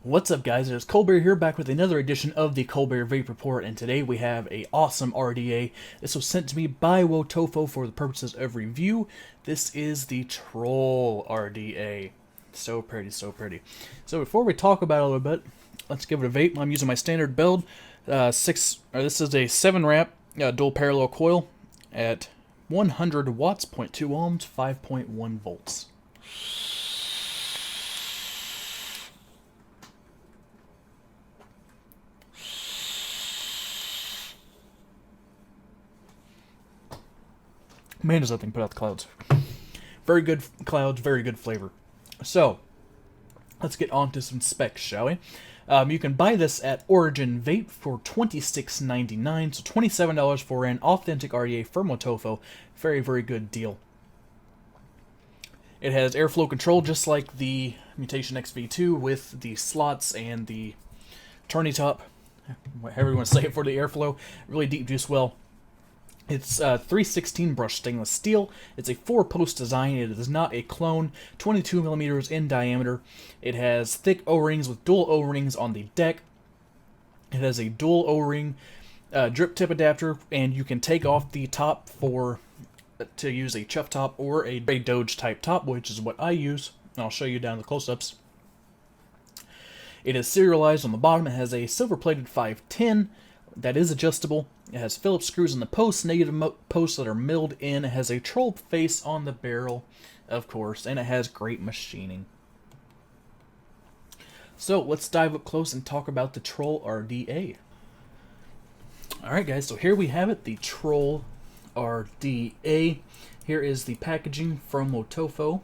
What's up, guys? It's Colbert here, back with another edition of the Colbert Vape Report, and today we have a awesome RDA. This was sent to me by Wotofo for the purposes of review. This is the Troll RDA. So pretty, so pretty. So before we talk about it a little bit, let's give it a vape. I'm using my standard build. This is a 7-ramp dual parallel coil at 100 watts, 0.2 ohms, 5.1 volts. Man, does that thing put out the clouds. Very good clouds, very good flavor. So, let's get on to some specs, shall we? You can buy this at Origin Vape for $26.99, so $27 for an authentic RDA from Wotofo. Very, very good deal. It has airflow control just like the Mutation XV2 with the slots and the turny top, however you want to say it, for the airflow. Really deep juice well. It's 316 brushed stainless steel. It's a 4-post design. It is not a clone. 22 millimeters in diameter. It has thick O-rings with dual O-rings on the deck. It has a dual O-ring drip tip adapter, and you can take off the top to use a chuff top or a Doge type top, which is what I use. And I'll show you down the close-ups. It is serialized on the bottom. It has a silver-plated 510 that is adjustable. It has Phillips screws in the posts, negative posts that are milled in. It has a troll face on the barrel, of course, and it has great machining. So let's dive up close and talk about the Troll RDA. Alright guys, so here we have it, the Troll RDA. Here is the packaging from Wotofo.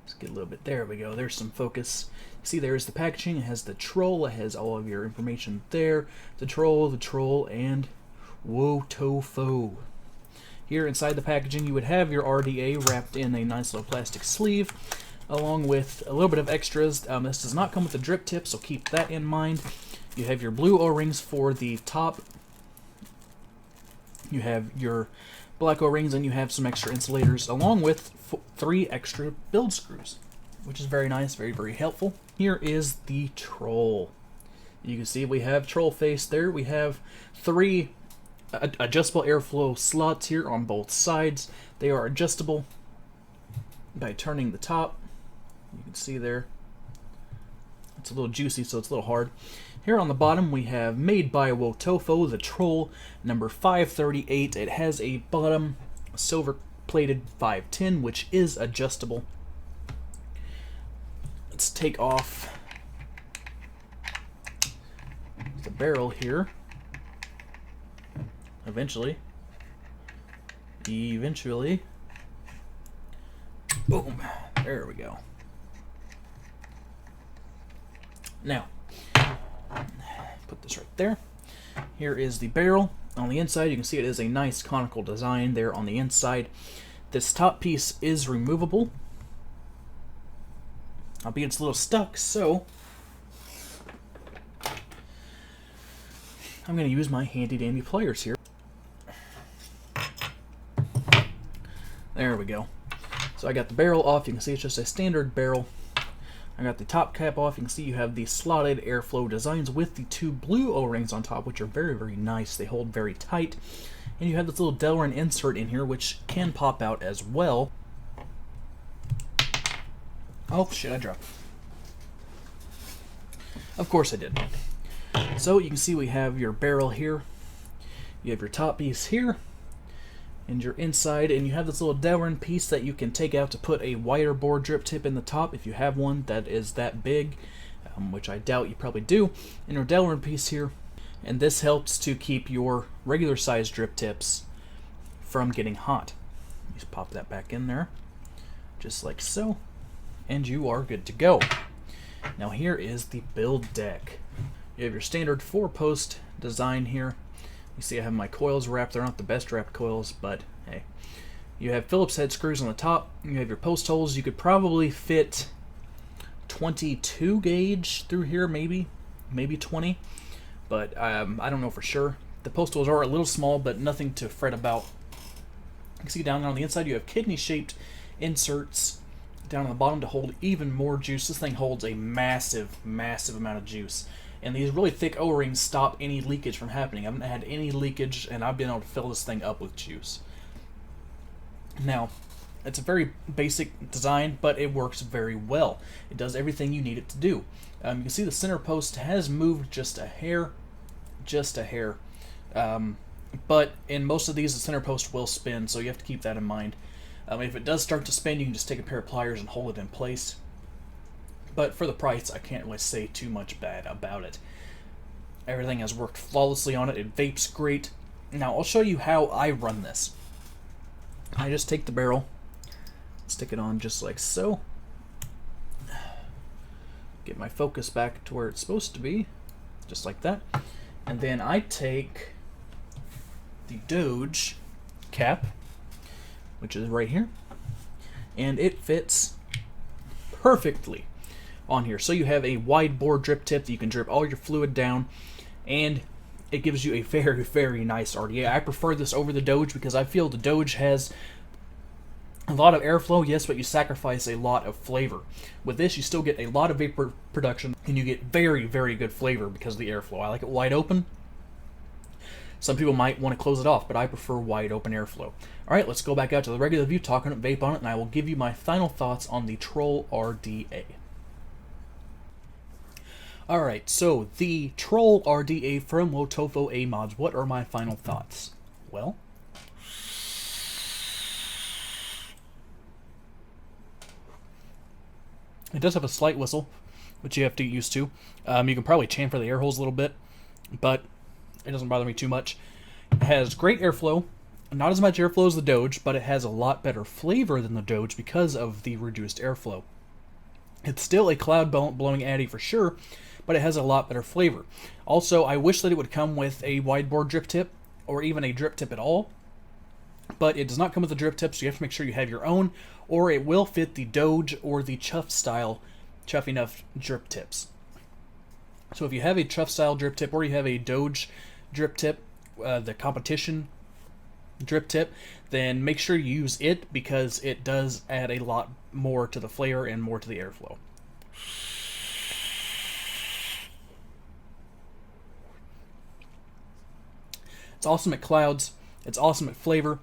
Let's get a little bit, there we go, there's some focus. See, there's the packaging. It has the troll. It has all of your information there. The troll, and Wotofo. Here inside the packaging, you would have your RDA wrapped in a nice little plastic sleeve, along with a little bit of extras. This does not come with a drip tip, so keep that in mind. You have your blue O-rings for the top. You have your black O-rings, and you have some extra insulators, along with 3 extra build screws, which is very nice, very, very helpful. Here is the Troll. You can see we have troll face there. We have 3 adjustable airflow slots here on both sides. They are adjustable by turning the top. You can see there. It's a little juicy, so it's a little hard. Here on the bottom we have made by Wotofo, the Troll number 538. It has a bottom silver plated 510, which is adjustable. Let's take off the barrel here. Eventually. Boom. There we go. Now, put this right there. Here is the barrel. On the inside, you can see it is a nice conical design there on the inside. This top piece is removable. Albeit it's a little stuck, so I'm going to use my handy-dandy pliers here. There we go. So I got the barrel off. You can see it's just a standard barrel. I got the top cap off. You can see you have the slotted airflow designs with the 2 blue O-rings on top, which are very, very nice. They hold very tight. And you have this little Delrin insert in here, which can pop out as well. Oh shit, I dropped. Of course I did. So you can see we have your barrel here. You have your top piece here. And your inside. And you have this little Delrin piece that you can take out to put a wider bore drip tip in the top if you have one that is that big. Which I doubt you probably do. And your Delrin piece here. And this helps to keep your regular size drip tips from getting hot. Just pop that back in there. Just like so. And you are good to go. Now here is the build deck. You have your standard 4-post design here. You see I have my coils wrapped. They're not the best wrapped coils, but hey. You have Phillips head screws on the top. You have your post holes. You could probably fit 22 gauge through here, maybe 20. But I don't know for sure. The post holes are a little small, but nothing to fret about. You can see down there on the inside you have kidney-shaped inserts down on the bottom to hold even more juice. This thing holds a massive, massive amount of juice. And these really thick O-rings stop any leakage from happening. I haven't had any leakage, and I've been able to fill this thing up with juice. Now, it's a very basic design, but it works very well. It does everything you need it to do. You can see the center post has moved just a hair. But in most of these, the center post will spin, so you have to keep that in mind. If it does start to spin, you can just take a pair of pliers and hold it in place. But for the price, I can't really say too much bad about it. Everything has worked flawlessly on it. It vapes great. Now, I'll show you how I run this. I just take the barrel, stick it on just like so. Get my focus back to where it's supposed to be, just like that. And then I take the Doge cap, which is right here, and it fits perfectly on here. So you have a wide bore drip tip that you can drip all your fluid down, and it gives you a very, very nice RDA. I prefer this over the Doge because I feel the Doge has a lot of airflow, yes, but you sacrifice a lot of flavor. With this, you still get a lot of vapor production, and you get very, very good flavor because of the airflow. I like it wide open. Some people might want to close it off, but I prefer wide open airflow. Alright, let's go back out to the regular view, talking about vape on it, and I will give you my final thoughts on the Troll RDA. Alright, so the Troll RDA from Wotofo A-Mods. What are my final thoughts? Well, it does have a slight whistle, which you have to get used to. You can probably chamfer the air holes a little bit, but it doesn't bother me too much. It has great airflow. Not as much airflow as the Doge, but it has a lot better flavor than the Doge because of the reduced airflow. It's still a cloud blowing Addy for sure, but it has a lot better flavor. Also, I wish that it would come with a wide bore drip tip, or even a drip tip at all, but it does not come with a drip tip, so you have to make sure you have your own, or it will fit the Doge or the Chuff style Chuff Enough drip tips. So if you have a Chuff style drip tip, or you have a Doge drip tip, the competition drip tip, then make sure you use it because it does add a lot more to the flavor and more to the airflow. It's awesome at clouds, it's awesome at flavor,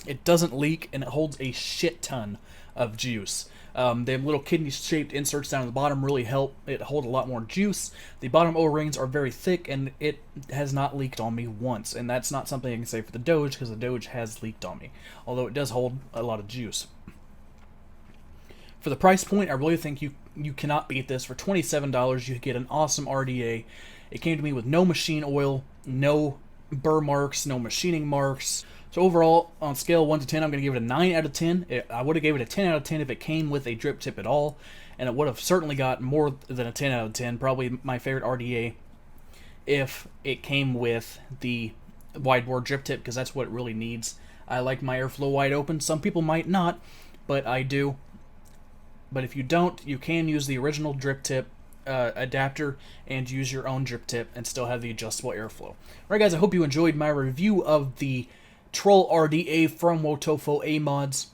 it doesn't leak, and it holds a shit ton of juice. The little kidney-shaped inserts down at the bottom really help it hold a lot more juice. The bottom O-rings are very thick, and it has not leaked on me once. And that's not something I can say for the Doge, because the Doge has leaked on me, although it does hold a lot of juice. For the price point, I really think you cannot beat this. For $27, you get an awesome RDA. It came to me with no machine oil, no burr marks, no machining marks. So overall, on scale 1 to 10, I'm going to give it a 9 out of 10. I would have gave it a 10 out of 10 if it came with a drip tip at all, and it would have certainly got more than a 10 out of 10, probably my favorite RDA, if it came with the wide bore drip tip, because that's what it really needs. I like my airflow wide open. Some people might not, but I do. But if you don't, you can use the original drip tip adapter and use your own drip tip and still have the adjustable airflow. Alright guys, I hope you enjoyed my review of the Troll RDA from Wotofo A-Mods.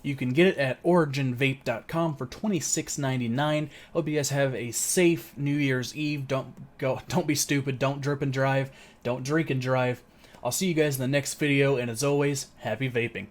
You can get it at originvape.com for $26.99. Hope you guys have a safe New Year's Eve. Don't be stupid. Don't drip and drive. Don't drink and drive. I'll see you guys in the next video, and as always, happy vaping.